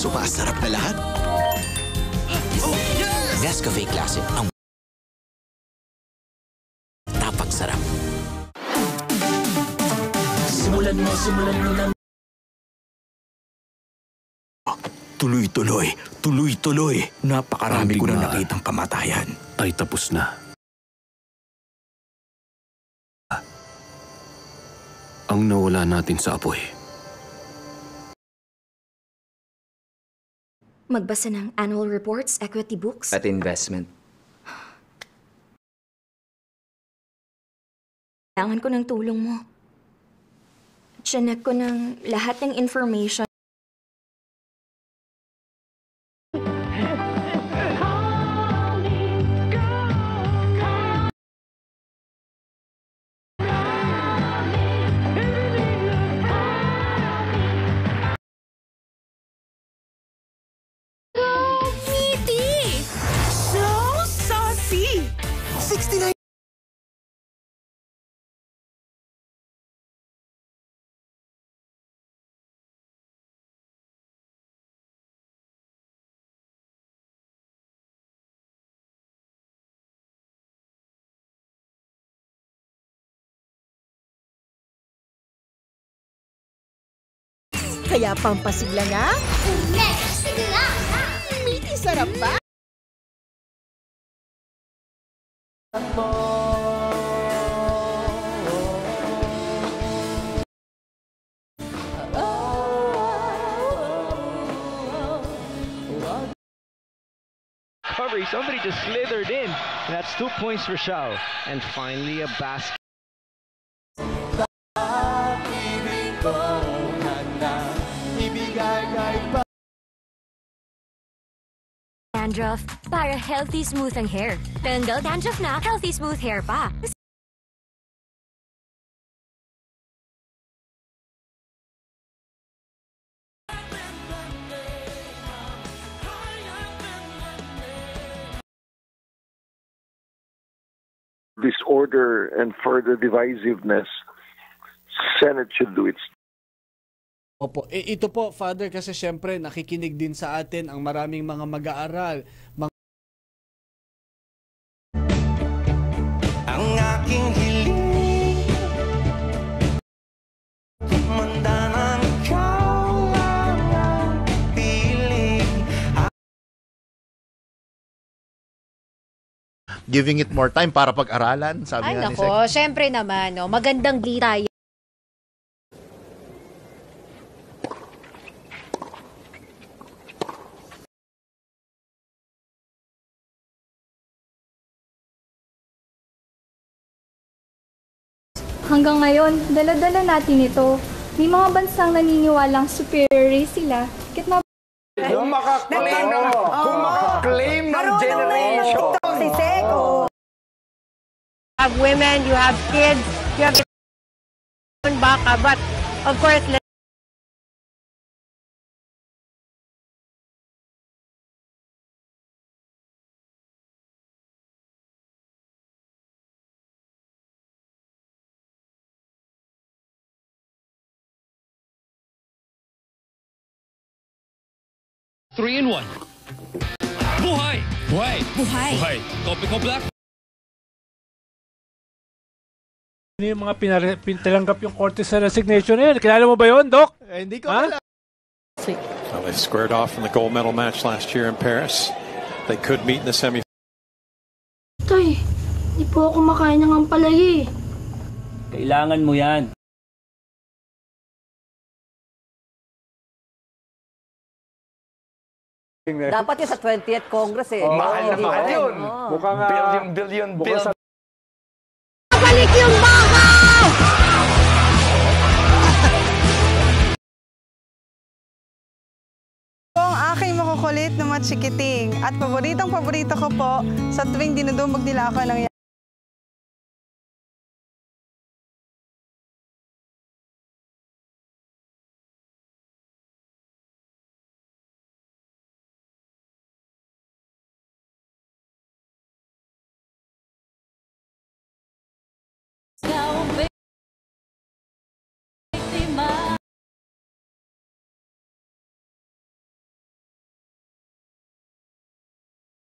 sumasarap na lahat. Oh, yes! Nescafe Classic, ang tapak sarap. Simulan mo na. Tuloy-tuloy, tuloy-tuloy. Napakarami ko na nakitang kamatayan. Ay tapos na. Ang nawala natin sa apoy. Magbasa ng annual reports, equity books. At investment. Kailangan ko ng tulong mo. Chinek ko ng lahat ng information. Kaya pampasigla nga? Sigla! Miti sarap ba? Somebody just slithered in. And that's 2 points for Xiao. And finally a basket. Dandruff, para healthy smooth ang hair. Tanggal dandruff na, healthy smooth hair pa. Disorder and further divisiveness, Senate should do its. Opo, ito po, Father, kasi syempre nakikinig din sa atin ang maraming mga mag-aaral. Ang aking hiling, manda ng ikaw ang piling. Giving it more time para pag-aralan, sabi nga ni Sek. Ay nako, syempre naman, no, magandang tayo. Hanggang ngayon, dala-dala natin ito. May mga bansang naniniwalang superior race sila. Kit na kung makaklaim ng generation. Si Seko. You have women, you have kids, you have baka, but of course, Three-in-one. Buhay! Buhay! Buhay! Buhay! Kopiko Black. Ano yung mga pinatanggap yung Korte sa resignation na yun? Kilala mo ba yun, Doc? Hindi ko alam. Well, they squared off in the gold medal match last year in Paris. They could meet in the semi. Tay, hindi po ako makain ng ampalaya. Kailangan mo yan. Dapat yun sa 20th Congress eh. Mahal na mahal yun. Mukhang billion bills. balik yung baka! Po ang aking makukulit na matsikiting at paboritong-paborito ko po sa tuwing dinudumog nila ako ng